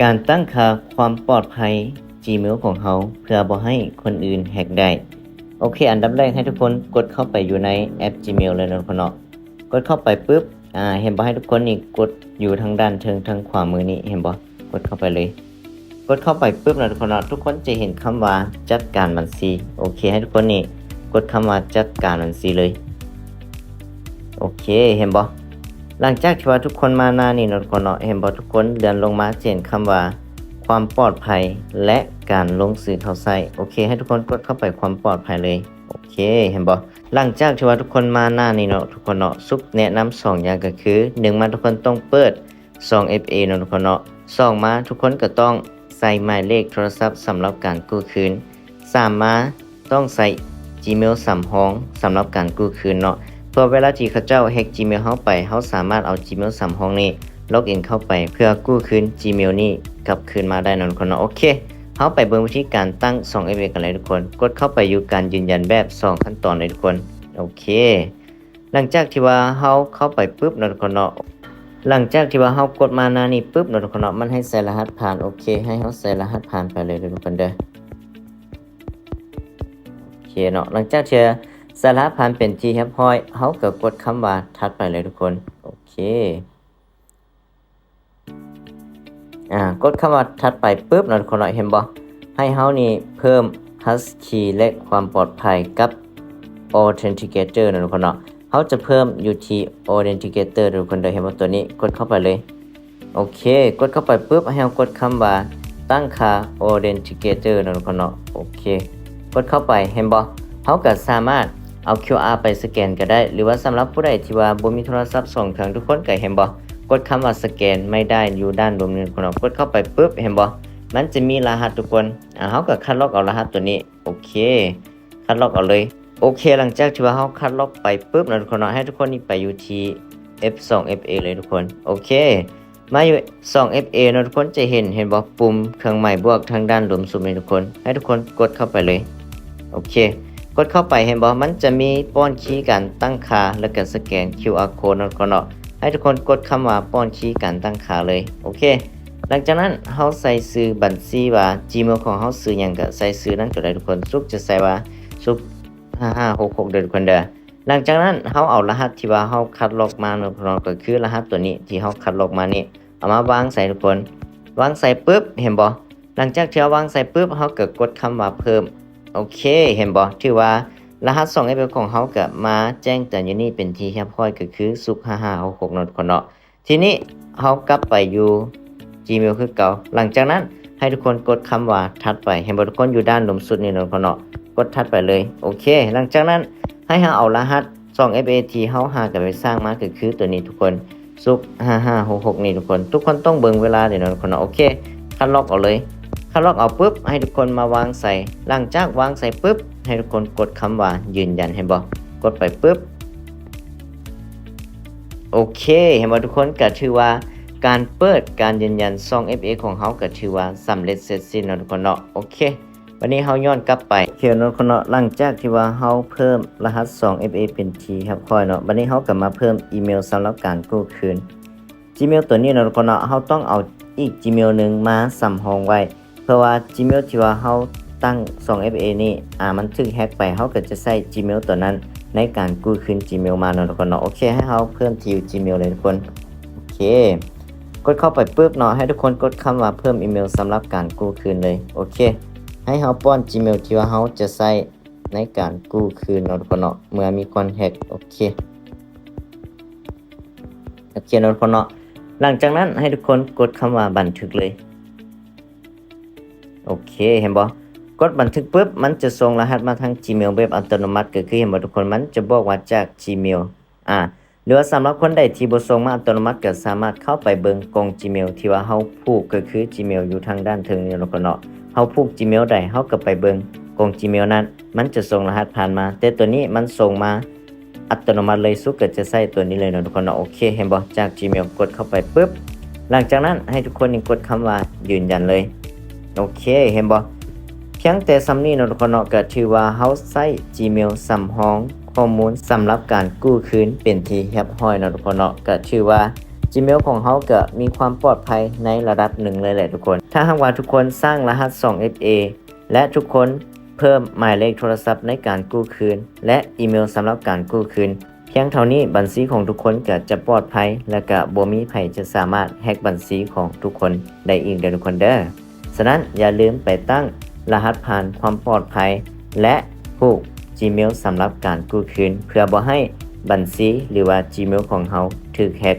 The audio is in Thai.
การตั้งค่าความปลอดภัย Gmail ของเราเพื่อบ่ให้คนอื่นแฮ็กได้โอเคอันดับแรกให้ทุกคนกดเข้าไปอยู่ในแอป Gmail เลยนะทุกคนเนาะกดเข้าไปปุ๊บเห็นบ่ให้ทุกคนนี่กดอยู่ทางด้านเทิงทางขวามือนี่เห็นบ่กดเข้าไปเลยกดเข้าไปปุ๊บนะทุกคนเนาะทุกคนจะเห็นคำว่าจัดการบัญชีโอเคให้ทุกคนนี่กดคำว่าจัดการบัญชีเลยโอเคเห็นบ่หลังจากที่ว่าทุกคนมาหน้านี่นะทุกคนเนาะเห็นบ่ทุกคนเลื่อนลงมาเห็นคำว่าความปลอดภัยและการลงสื่อเข้าใส่โอเคให้ทุกคนกดเข้าไปความปลอดภัยเลยโอเคเห็นบ่หลังจากที่ว่าทุกคนมาหน้านี่เนาะทุกคนเนาะซุปแนะนำ2อย่างก็คือ1มาทุกคนต้องเปิด 2FA เนาะทุกคนเนาะ2มาทุกคนก็ต้องใส่หมายเลขโทรศัพท์สำหรับการกู้คืน3มาต้องใส่ Gmail สำรองสำหรับการกู้คืนเนาะเพื่อเวลาที่เขาเจ้าแฮ็ก Gmail เฮาไปเฮาสามารถเอา Gmail สำรองนี้ล็อกอินเข้าไปเพื่อกู้คืน Gmail นี้กลับคืนมาได้เนาะทุกคนเนาะโอเคเฮาไปเบิ่งวิธีการตั้ง 2FA กันเลยทุกคนกดเข้าไปอยู่การยืนยันแบบ2ขั้นตอนเลยทุกคนโอเคหลังจากที่ว่าเฮาเข้าไปปุ๊บเนาะทุกคนเนาะหลังจากที่ว่าเฮากดมาหน้านี้ปุ๊บเนาะทุกคนเนาะมันให้ใส่รหัสผ่านโอเคให้เฮาใส่รหัสผ่านไปเลยทุกคนเด้อโอเคเนาะหลังจากที่ใส่รหัสผ่านเป็นที่เรียบร้อยเฮาก็กดคำว่าถัดไปเลยทุกคนโอเคกดคำว่าถัดไปปุ๊บเนาะทุกคนเนาะเห็นบ่ให้เฮานี่เพิ่ม Husky และความปลอดภัยกับ Authenticator เนาะทุกคนเนาะเฮาจะเพิ่มอยู่ที่ Authenticator ทุกคนเด้อเห็นบ่ตัวนี้กดเข้าไปเลยโอเคกดเข้าไปปุ๊บให้เรากดคำว่าตั้งค่า Authenticator เนาะทุกคนเนาะโอเคกดเข้าไปเห็นบ่เฮาก็สามารถเอา QR ไปสแกนก็ได้หรือว่าสำหรับผู้ใดที่ว่าบ่มีโทรศัพท์2เครื่องทุกคนก็เห็นบ่กดคำว่าสแกนไม่ได้อยู่ด้านบนนี้ทุกคนเนาะกดเข้าไปปุ๊บเห็นบ่มันจะมีรหัสทุกคนเฮาก็คัดลอกเอารหัสตัวนี้โอเคคัดลอกเอาเลยโอเคหลังจากที่ว่าเฮาคัดลอกไปปุ๊บนะทุกคนเนาะให้ทุกคนนี่ไปอยู่ที่ F2FA เลยทุกคนโอเคมาอยู่ 2FA นะทุกคนจะเห็นบ่ปุ่มเครื่องหมายบวกทางด้านหลุมสุดเลยทุกคนให้ทุกคนกดเข้าไปเลยโอเคกดเข้าไปเห็นบ่มันจะมีป้อนคีย์การตั้งค่าแล้วก็สแกน QR code นะทุกคนเนาะให้ทุกคนกดคำว่าป้อนคีย์การตั้งค่าเลยโอเคหลังจากนั้นเฮาใส่ชื่อบัญชีว่า Gmail ของเฮาชื่อหยังก็ใส่ชื่อนั้นก็ได้ทุกคนสุกจะใส่ว่าสุก5566เด้อทุกคนเด้อหลังจากนั้นเฮาเอารหัสที่ว่าเฮาคัดลอกมาเนาะก็คือรหัสตัวนี้ที่เฮาคัดลอกมานี่เอามาวางใส่ทุกคนวางใส่ปุ๊บเห็นบ่หลังจากที่เราวางใส่ปุ๊บเฮาก็กดคำว่าเพิ่มโอเคเห็นบ่ถือว่ารหัส 2FA ของเฮาก็มาแจ้งเตือนอยู่นี่เป็นที่เรียบร้อยก็คือสุก5566เนาะทุกคนเนาะทีนี้เฮากลับไปอยู่ Gmail คือเก่าหลังจากนั้นให้ทุกคนกดคำว่าถัดไปเห็นบ่ทุกคนอยู่ด้านหลุมสุดนี่เนาะทุกคนเนาะกดถัดไปเลยโอเคหลังจากนั้นให้เฮาเอารหัส 2FA ที่เฮาหากันไปสร้างมาก็คือตัวนี้ทุกคนสุก5566นี่ทุกคนต้องเบิ่งเวลาเด้เนาะทุกคนเนาะโอเคคัดลอกเอาเลยคัดลอกเอาปุ๊บให้ทุกคนมาวางใส่หลังจากวางใส่ปุ๊บให้ทุกคนกดคำว่ายืนยันเห็นบ่กดไปปุ๊บโอเคเห็นบ่ทุกคนก็ถือว่าการเปิดการยืนยัน 2FA ของเฮาก็ถือว่าสำเร็จเสร็จสิ้นแล้วทุกคนเนาะโอเควันนี้เฮาย้อนกลับไปเขียนเนาะคนเนาะหลังจากที่ว่าเฮาเพิ่มรหัส 2FA เป็นที่ครับค่อยเนาะวันนี้เฮาก็มาเพิ่มอีเมลสำหรับการกู้คืน Gmail ตัวนี้เนาะทุกคนเนาะเฮาต้องเอาอีก Gmail นึงมาสำรองไว้เพราะว่า Gmail ที่ว่าเฮาตั้ง 2FA นี่มันถูกแฮ็กไปเฮาก็จะใช้ Gmail ตัวนั้นในการกู้คืน Gmail มาเนาะทุกคนเนาะโอเคให้เฮาเพิ่มที่อยู่ Gmail เลยทุกคนโอเคกดเข้าไปปุ๊บเนาะให้ทุกคนกดคำว่าเพิ่มอีเมลสำหรับการกู้คืนเลยโอเคให้เฮาป้อน Gmail ที่ว่าเฮาจะใช้ในการกู้คืนเนาะทุกคนเนาะเมื่อมีคนแฮ็กโอเคเนาะทุกคนเนาะหลังจากนั้นให้ทุกคนกดคำว่าบันทึกเลยโอเคเห็นบ่กดบันทึกปุ๊บมันจะส่งรหัสมาทาง Gmail แบบอัตโนมัติก็คือเห็นบ่ทุกคนมันจะบอกว่าจาก Gmail หรือว่าสำหรับคนใดที่บ่ส่งมาอัตโนมัติก็สามารถเข้าไปเบิ่งกล่อง Gmail ที่ว่าเฮาผูกก็คือ Gmail อยู่ทางด้านเทิงนี่เนาะเนาะเฮาผูก Gmail ใดเฮาก็ไปเบิ่งกล่อง Gmail นั้นมันจะส่งรหัสผ่านมาแต่ตัวนี้มันส่งมาอัตโนมัติเลยสุก็จะใช้ตัวนี้เลยเนาะทุกคนเนาะโอเคเห็นบ่จาก Gmail กดเข้าไปปุ๊บหลังจากนั้นให้ทุกคนนี่กดคำว่ายืนยันเลยโอเคเห็นบ่เพียงแต่ซ้ำนี้เนาะทุกคนเนาะก็ถือว่าเฮาใช้ Gmail สำรองข้อมูลสำหรับการกู้คืนเป็นที่เรียบร้อยเนาะทุกคนเนาะก็ถือว่า Gmail ของเฮาก็มีความปลอดภัยในระดับหนึ่งเลยแหละทุกคน ถ้าหากว่าทุกคนสร้างรหัส 2FA และทุกคนเพิ่มหมายเลขโทรศัพท์ในการกู้คืนและอีเมลสำหรับการกู้คืนเพียงเท่านี้บัญชีของทุกคนก็จะปลอดภัยและก็บ่มีไผจะสามารถแฮ็กบัญชีของทุกคนได้อีกเด้อทุกคนเด้อฉะนั้นอย่าลืมไปตั้งรหัสผ่านความปลอดภัยและผูก Gmail สำหรับการกู้คืนเพื่อบ่ให้บัญชีหรือว่า Gmail ของเฮาถูกแฮ็ก